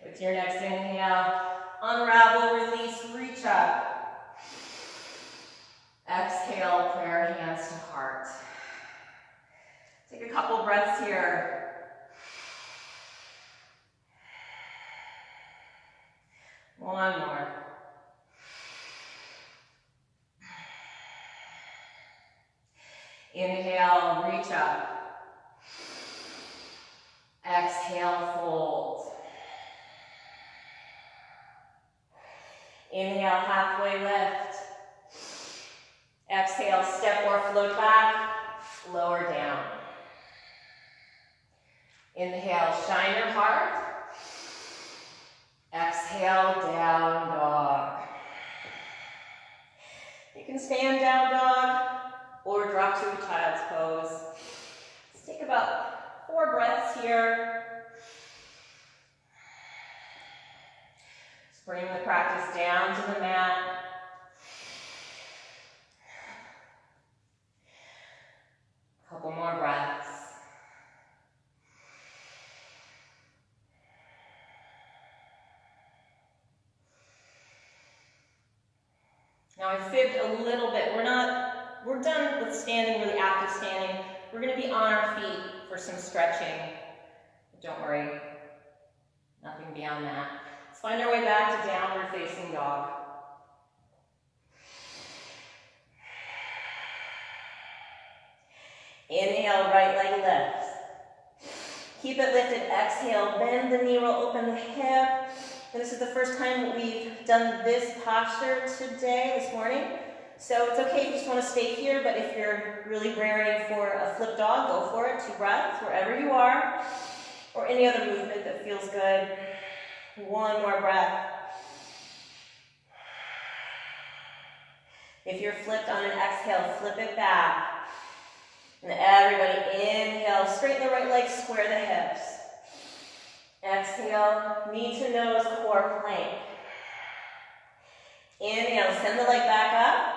S1: With your next inhale, unravel, release, reach up. Exhale, prayer hands to heart. Take a couple breaths here. One more. Inhale, reach up. Exhale, fold. Inhale, halfway lift. Exhale, step or float back, lower down. Inhale, shine your heart. Exhale, down dog. You can stay in down dog or drop to a child's pose. Let's take about 4 breaths here. Just bring the practice down to the mat. Couple more breaths. Now I fibbed a little bit. We're done with standing, really active standing. We're gonna be on our feet for some stretching. Don't worry, nothing beyond that. Let's find our way back to downward facing dog. Inhale, right leg lifts. Keep it lifted, exhale, bend the knee, roll open the hip. And this is the first time that we've done this posture today, this morning. So it's okay if you just want to stay here, but if you're really raring for a flip dog, go for it. 2 breaths, wherever you are, or any other movement that feels good. 1 more breath. If you're flipped on an exhale, flip it back. And everybody inhale, straighten the right leg, square the hips. Exhale, knee to nose, core plank. Inhale, send the leg back up.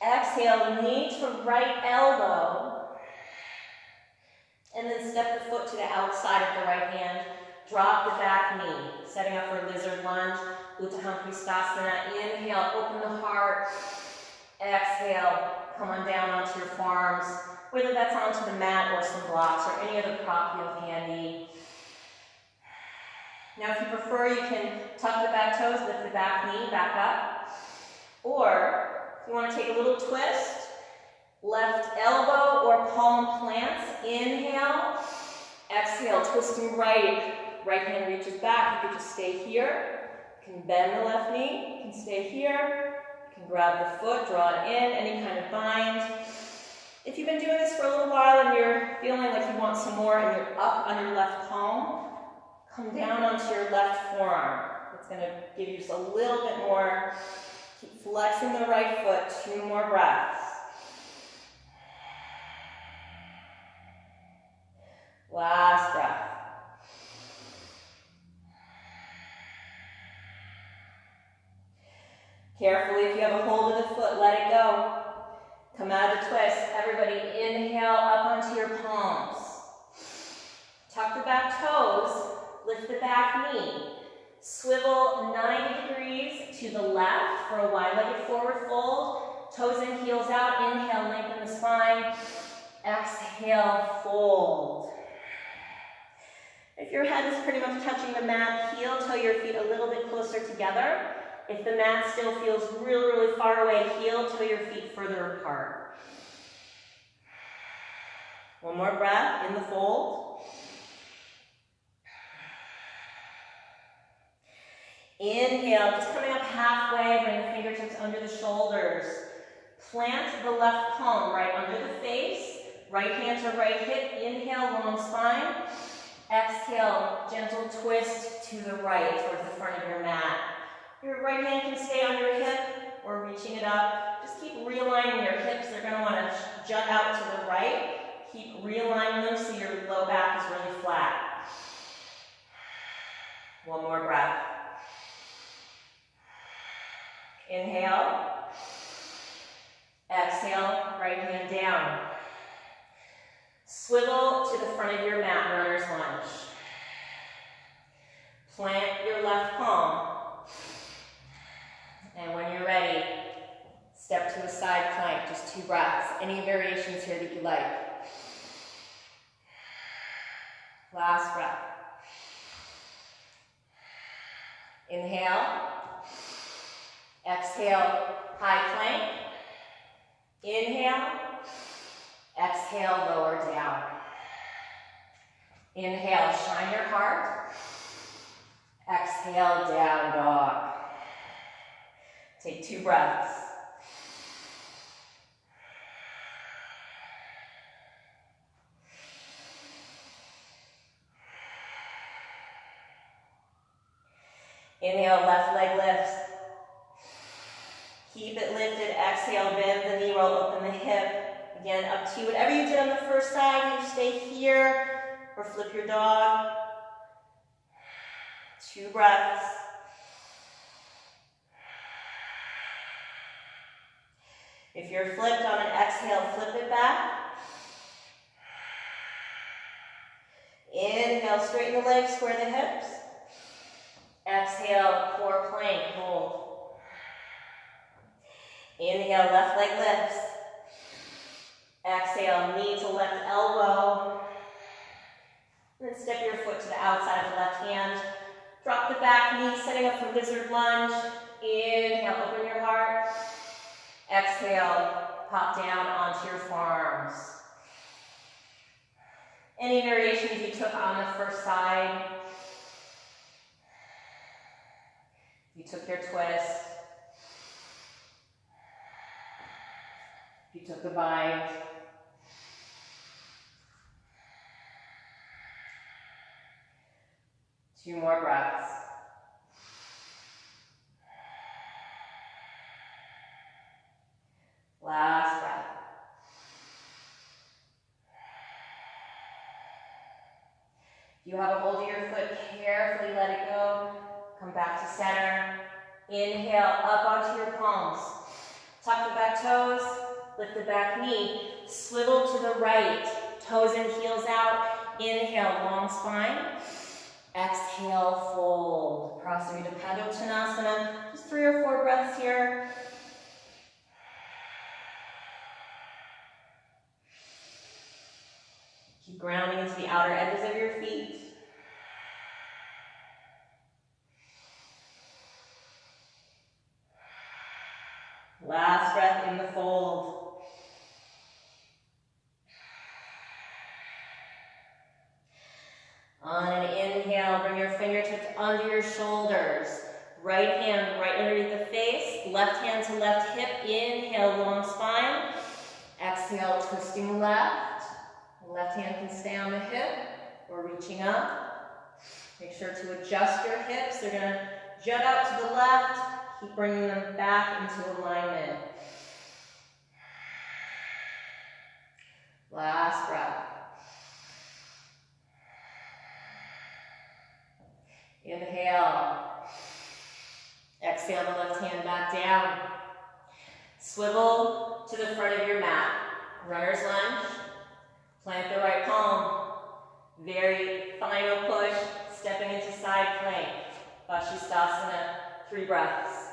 S1: Exhale, knee to right elbow. And then step the foot to the outside of the right hand. Drop the back knee, setting up for a lizard lunge, Utthana Krishnasana. Inhale, open the heart. Exhale, come on down onto your forearms, whether that's onto the mat or some blocks or any other prop you have handy. Now if you prefer, you can tuck the back toes, lift the back knee back up. Or if you want to take a little twist, left elbow or palm plants. Inhale, exhale, twisting right. Right hand reaches back. You can just stay here. You can bend the left knee. You can stay here. You can grab the foot, draw it in, any kind of bind. If you've been doing this for a little while and you're feeling like you want some more and you're up on your left palm, come down onto your left forearm. It's going to give you just a little bit more. Keep flexing the right foot. 2 more breaths. Last breath. Carefully, if you have a hold of the foot, let it go. Come out of the twist. Everybody inhale up onto your palms. Tuck the back toes. Lift the back knee. Swivel 90 degrees to the left for a wide-legged forward fold. Toes and heels out. Inhale, lengthen the spine. Exhale, fold. If your head is pretty much touching the mat, heel toe your feet a little bit closer together. If the mat still feels really, really far away, heel toe your feet further apart. 1 more breath in the fold. Inhale, just coming up halfway, bring the fingertips under the shoulders. Plant the left palm right under the face. Right hand to right hip. Inhale, long spine. Exhale, gentle twist to the right towards the front of your mat. Your right hand can stay on your hip or reaching it up. Just keep realigning your hips. They're going to want to jut out to the right. Keep realigning them so your low back is really flat. 1 more breath. Inhale. Exhale, right hand down. Swivel to the front of your mat, runner's lunge. Plant your left palm. And when you're ready, step to a side plank, just 2 breaths. Any variations here that you like. Last breath. Inhale. Exhale, high plank. Inhale. Exhale, lower down. Inhale, shine your heart. Exhale, down dog. Take 2 breaths. Inhale, left leg lifts. Keep it lifted. Exhale, bend the knee, roll, open the hip. Again, up to you. Whatever you did on the first side, you stay here or flip your dog. 2 breaths. If you're flipped on an exhale, flip it back. Inhale, straighten the legs, square the hips. Exhale, core plank, hold. Inhale, left leg lifts. Exhale, knee to left elbow. And then step your foot to the outside of the left hand. Drop the back knee, setting up for lizard lunge. Inhale, open your heart. Exhale, pop down onto your forearms. Any variations you took on the first side. You took your twist. You took the bind. Two more breaths. Last breath. If you have a hold of your foot, carefully let it go. Come back to center. Inhale, up onto your palms. Tuck the back toes, lift the back knee. Swivel to the right, toes and heels out. Inhale, long spine. Exhale, fold. Prasarita Padottanasana. Just 3 or 4 breaths here. Keep grounding into the outer edges of your feet. Last breath in the fold. On an inhale, bring your fingertips under your shoulders. Right hand right underneath the face. Left hand to left hip. Inhale, long spine. Exhale, twisting left. Left hand can stay on the hip or reaching up. Make sure to adjust your hips. They're going to jut out to the left. Keep bringing them back into alignment. Last breath. Inhale. Exhale the left hand back down. Swivel to the front of your mat. Runner's lunge. Plant the right palm. Very final push. Stepping into side plank. Vashisthasana. 3 breaths.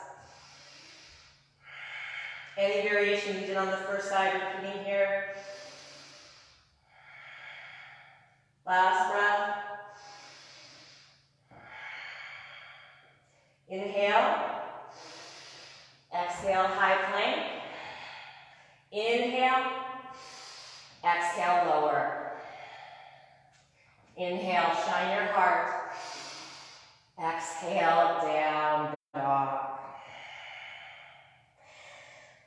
S1: Any variation you did on the first side, repeating here. Last breath. Inhale. Exhale, high plank. Inhale. Exhale, lower. Inhale, shine your heart. Exhale, down dog.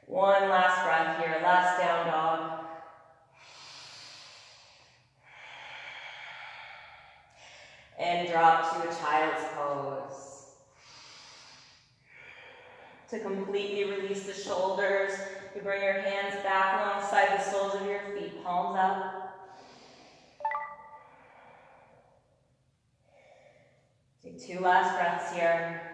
S1: One last breath here, last down dog. And drop to a child's pose. To completely release the shoulders, you bring your hands back alongside the soles of your feet, palms up. Take 2 last breaths here.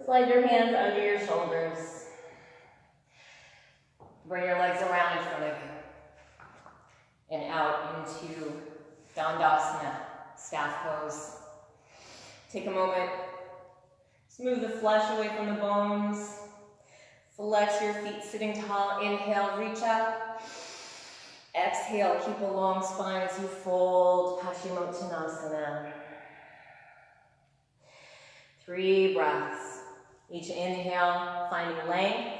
S1: Slide your hands under your shoulders. Bring your legs around in front of you. And out into Dandasana, staff pose. Take a moment. Smooth the flesh away from the bones. Flex your feet sitting tall. Inhale, reach up. Exhale, keep a long spine as you fold. Paschimottanasana. 3 breaths. Each inhale, finding length.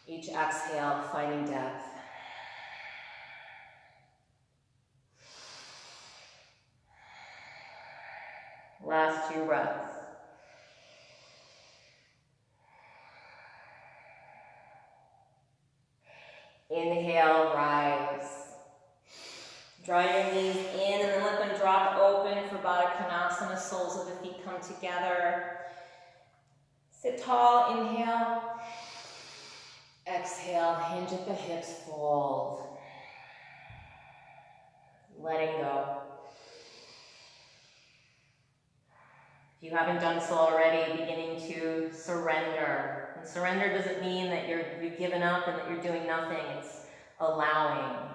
S1: Each exhale, finding depth. Last 2 breaths. Inhale, rise. Draw your knees in and then let them drop open for Baddha Konasana. Soles of the feet come together. Sit tall, inhale. Exhale, hinge at the hips, fold. Letting go. If you haven't done so already, beginning to surrender. And surrender doesn't mean that you've given up and that you're doing nothing. It's allowing.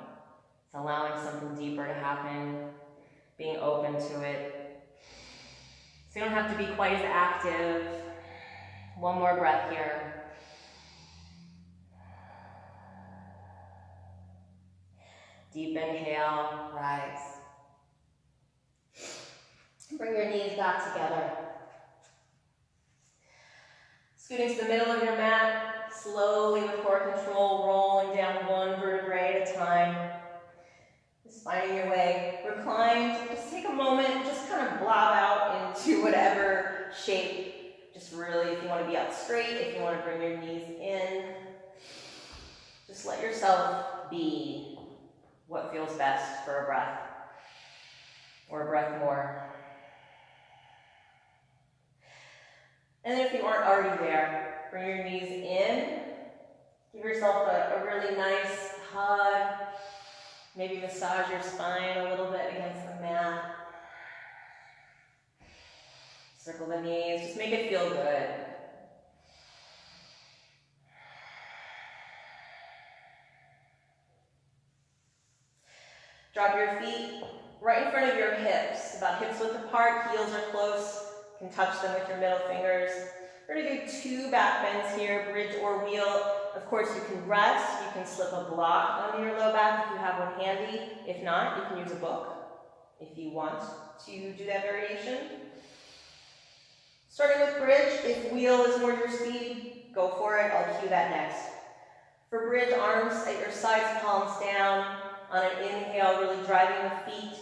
S1: It's allowing something deeper to happen, being open to it. So you don't have to be quite as active. One more breath here. Deep inhale, rise. Bring your knees back together. Scooting to the middle of your mat, slowly with core control, rolling down one vertebrae at a time. Just finding your way. Recline, just take a moment, just kind of blob out into whatever shape. Just really, if you want to be out straight, if you want to bring your knees in, just let yourself be what feels best for a breath, or a breath more. And then if you aren't already there, bring your knees in. Give yourself a really nice hug. Maybe massage your spine a little bit against the mat. Circle the knees. Just make it feel good. Drop your feet right in front of your hips, about hips width apart, heels are close. You can touch them with your middle fingers. We're going to do 2 back bends here, bridge or wheel. Of course, you can rest. You can slip a block onto your low back if you have one handy. If not, you can use a book if you want to do that variation. Starting with bridge, if wheel is more your speed, go for it. I'll cue that next. For bridge, arms at your sides, palms down. On an inhale, really driving the feet,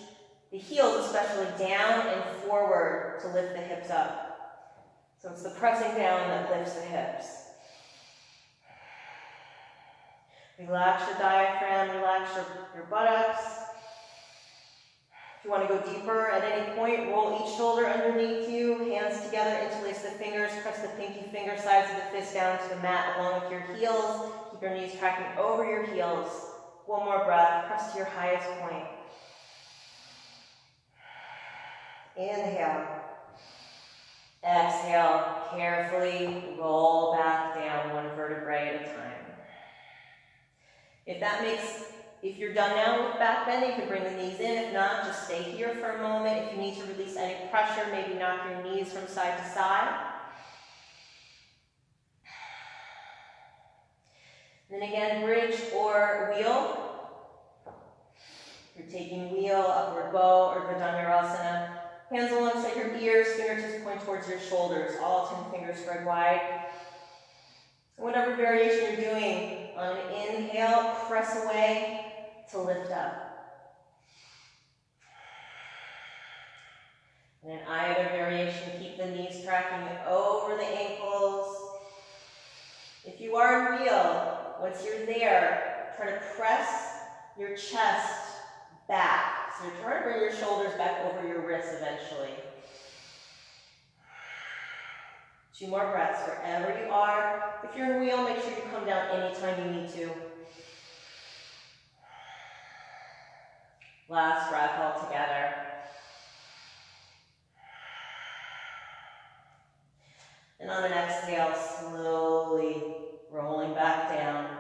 S1: the heels especially, down and forward to lift the hips up. So it's the pressing down that lifts the hips. Relax your diaphragm, relax your buttocks. If you want to go deeper at any point, roll each shoulder underneath you, hands together, interlace the fingers, press the pinky finger sides of the fist down to the mat along with your heels. Keep your knees tracking over your heels. One more breath, press to your highest point. Inhale. Exhale, carefully roll back down one vertebrae at a time. If you're done now with back bending, you can bring the knees in. If not, just stay here for a moment. If you need to release any pressure, maybe knock your knees from side to side. Then again, bridge or wheel. You're taking wheel, upward bow, or Vajrayasana. Hands alongside your ears, fingertips point towards your shoulders, all 10 fingers spread wide. Whatever variation you're doing, on an inhale, press away to lift up. And in either variation, keep the knees tracking over the ankles. If you are in wheel, once you're there, try to press your chest back. So you're trying to bring your shoulders back over your wrists eventually. 2 more breaths wherever you are. If you're in wheel, make sure you come down anytime you need to. Last breath all together. And on an exhale, slowly rolling back down.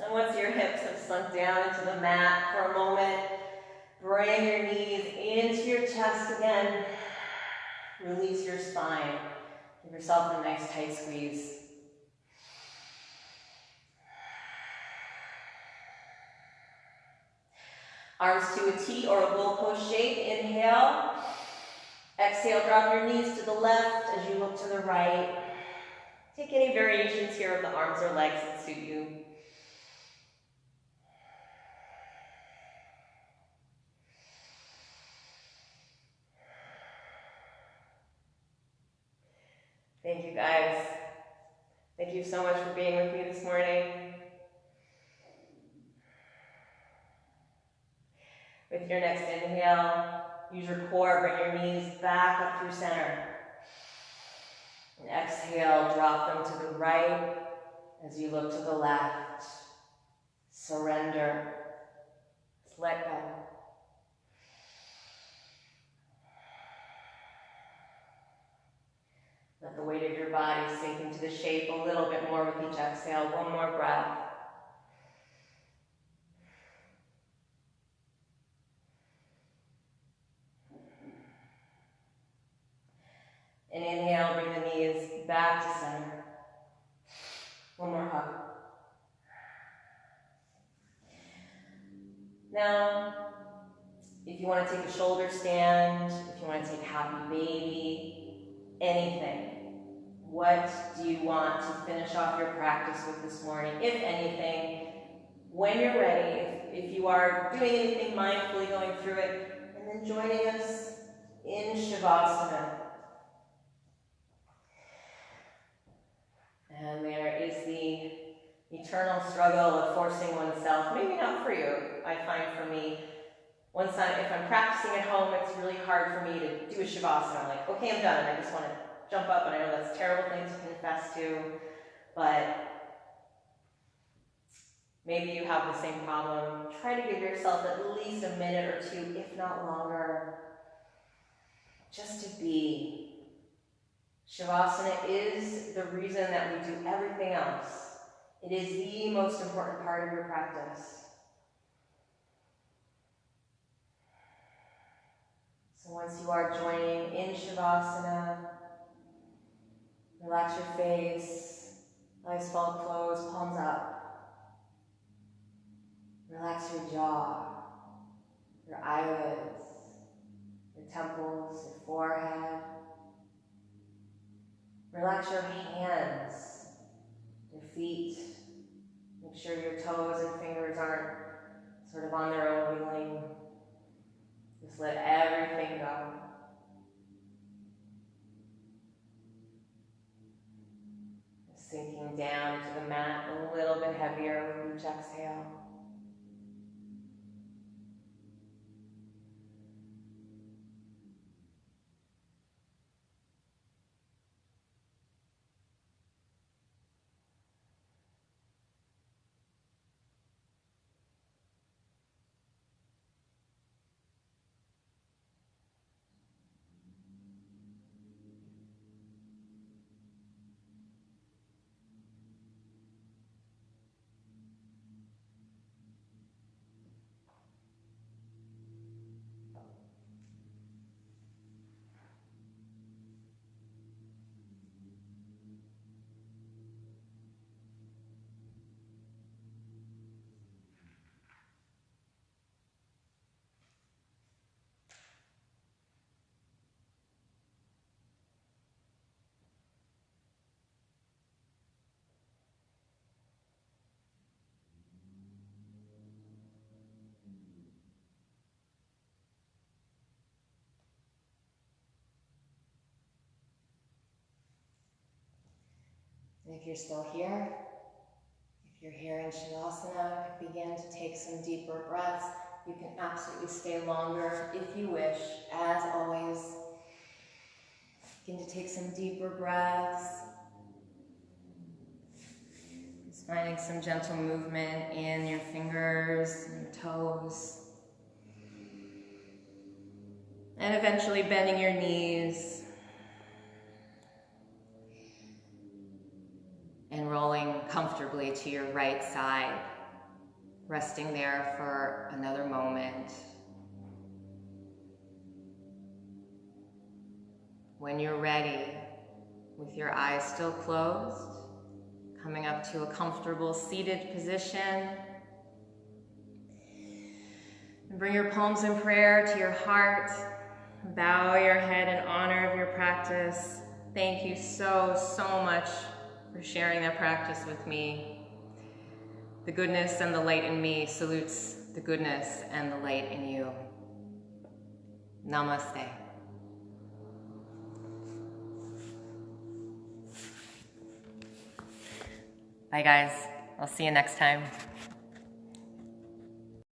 S1: And once your hips have sunk down into the mat for a moment, bring your knees into your chest again. Release your spine. Give yourself a nice tight squeeze. Arms to a T or a goalpost shape. Inhale. Exhale, drop your knees to the left as you look to the right. Take any variations here of the arms or legs that suit you. Thank you, guys. Thank you so much for being with me this morning. With your next inhale, use your core, bring your knees back up through center. And exhale, drop them to the right as you look to the left. Surrender. Let go. Let the weight of your body sink into the shape a little bit more with each exhale. One more breath. And inhale, bring the knees back to center. One more hug. Now, if you want to take a shoulder stand, if you want to take happy baby, anything, what do you want to finish off your practice with this morning? If anything, when you're ready, if you are doing anything mindfully going through it, and then joining us in Shavasana. And there is the eternal struggle of forcing oneself, maybe not for you, I find for me, if I'm practicing at home, it's really hard for me to do a Shavasana. I'm like, okay, I'm done, and I just want to jump up, and I know that's a terrible thing to confess to, but maybe you have the same problem. Try to give yourself at least a minute or two, if not longer, just to be. Shavasana is the reason that we do everything else. It is the most important part of your practice. So once you are joining in Shavasana, relax your face, eyes fall closed, palms up. Relax your jaw, your eyelids, your temples, your forehead. Relax your hands, your feet. Make sure your toes and fingers aren't sort of on their own wheeling. Just let everything go. Sinking down into the mat a little bit heavier with each exhale. And if you're still here, if you're here in Shavasana, begin to take some deeper breaths. You can absolutely stay longer if you wish. As always, begin to take some deeper breaths. Just finding some gentle movement in your fingers and your toes. And eventually bending your knees. And rolling comfortably to your right side, resting there for another moment. When you're ready, with your eyes still closed, coming up to a comfortable seated position, and bring your palms in prayer to your heart. Bow your head in honor of your practice. Thank you so, so much for sharing that practice with me. The goodness and the light in me salutes the goodness and the light in you. Namaste. Bye guys, I'll see you next time.